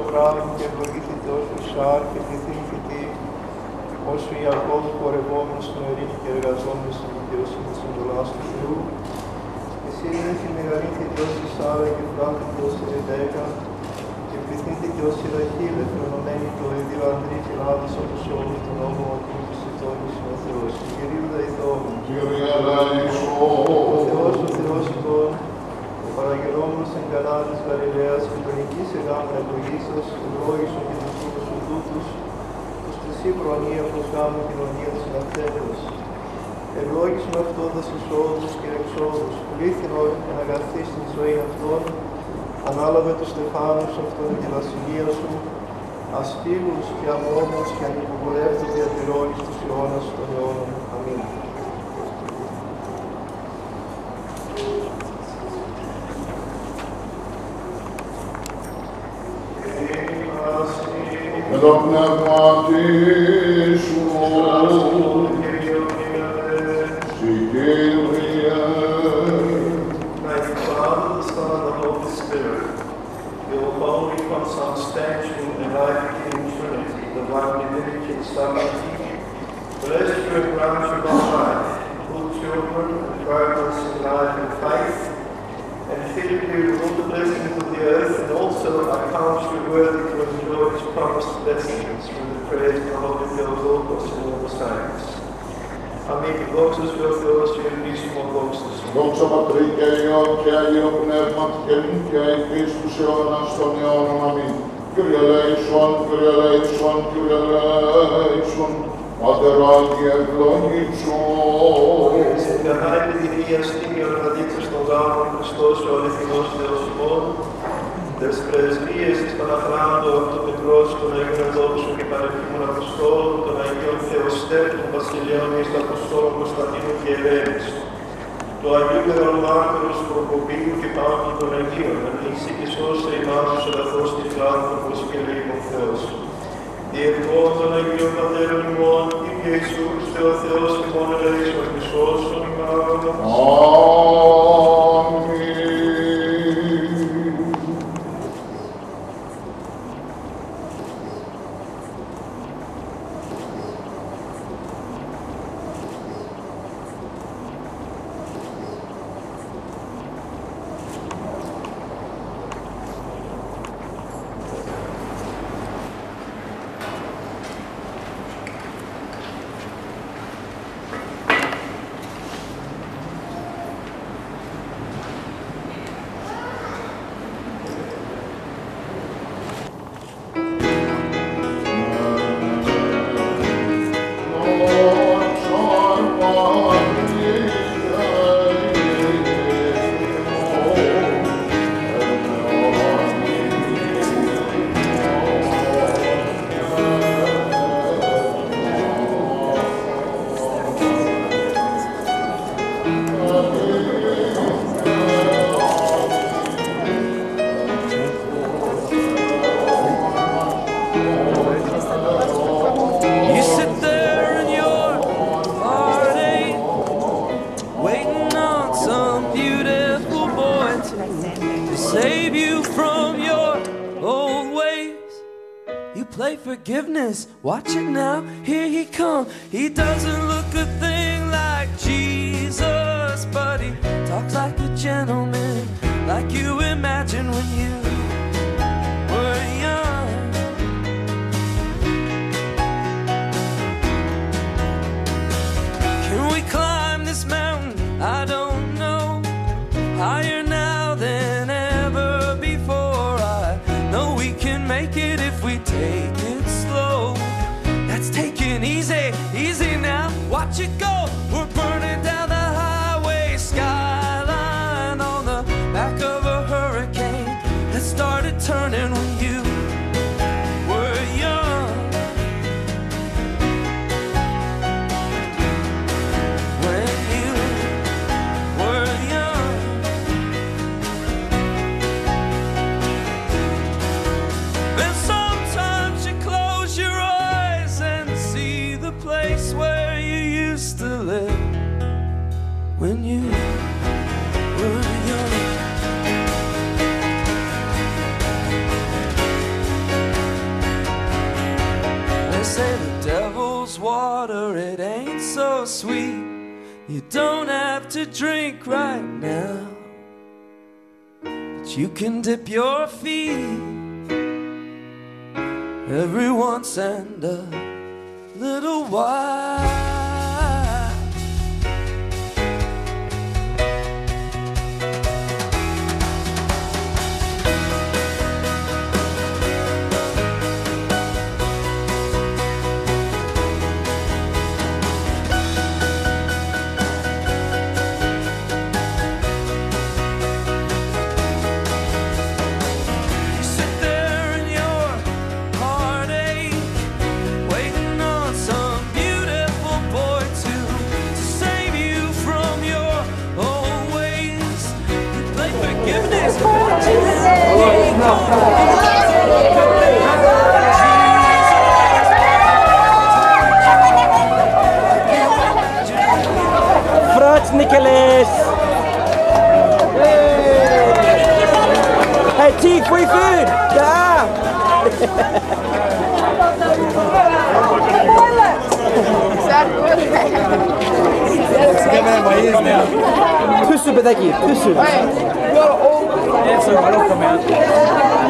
Αβραάμ και ευλογήθητος του Ισαάκ και πληθύνθητη, όσο οι Ιακώβ πορευόμενος στην ειρήνη και εργαζόμενος στην δικαιοσύνη της εντολάς του Θεού. Εσύ είναι η μεγαλύτερη ως η Σάρα και φράχτητος η Ρεβέκα, και πληθύνθηκε ως η Ραχήλ, εφρονωμένη το ίδιο ανδρή και λάβησε όπως όλους τον νόμο ότι πιστητώνης είναι ο Θεός. Κυρίου δεηθώ. Κύριε ελέησον. Ο Θεός ημών, ο παραγγελόμενος εν Κανά της Γαλιλαίας και τον νικήσε γάμων ευλογήσας, ευλόγησον και τους φίλους σου τούτους, τους πλησί προανίαυτος γάμων κοινωνία της συναθέτως. Ευλόγησον αυτόντας εισόδους και εξόδους, πλήθυνο εν αγαθή στην ζωή αυτών, ανάλαβε τους στεφάνους αυτών τη βασιλεία σου, αστήλους και αμόμους και ανυποβολεύτους διατηρώνεις τους αιώνας των αιώνων. Αμήν. Με το πνεύματι σου, Συ Κύριε. Thank the Father, the Son, and the Holy Spirit, the all-holy, consubstantial, and life-giving Trinity, the one divinity and sovereignty, bless you and grant you long life, good children, and progress in life and faith, and fill you with all the blessings of the earth, and also I count you worthy to enjoy his promised blessings through the prayers of the Holy Theotokos and all the saints. Αμήν. Δόξα σου ο Θεός και ελπίσιμο δόξα σου. Δόξα Πατρί και Υιό και Αγίο Πνεύματι και νυν και αη Χριστούς αιώνας των αιώνων. Αμήν. Κύριε ελέησον, Κύριε ελέησον, Κύριε ελέησον, Πάτερ Άγιε ευλογήσον. Στην καθαρή παιδεία στήμιον να δείξεις τον γάμον Χριστός ο αληθινός Θεός ημών, τες πρεσβείες εις Παναχράντο Αυτοπετρός, των Αγίων Δόξων και Πανεπίμων Αποστόλων, των Αγίων Θεοστέφτων Βασιλείων εις των Αποστόλων Κωνσταντίνου και Ελένης, του Αγίου Μεγαλομάρτυρος Προκοπίου και πάντων των Αγίων, ανήσι και σώσε ημάς τους ελαθώς της άνθρωπος και λίγων Θεός. Διευκόν των Αγίων Πατέρων ημών, Κύριε Ιησού Χριστέ ο Θεός ημών ελέησον και σώσον ημάς. Αμήν. Forgiveness, watch it now, here he comes. He doesn't look a thing like Jesus, but he talks like a gentleman, like you imagine when you were young. Can we climb this mountain? I don't know. Higher now than ever before. I know we can make it if we take it slow. That's taking easy, easy now. Watch it go. We're burning down the highway skyline on the back of a hurricane that started turning when you were young. When you were young. Then sometimes you close your eyes and see the place where you used to live. so sweet. You don't have to drink right now, but you can dip your feet every once and a little while. Frats Nicholas! Hey, tea, free food! Yeah! It's coming out my ears now. Pussy, but thank you. Pussy. Yeah, it's alright, I'll come out.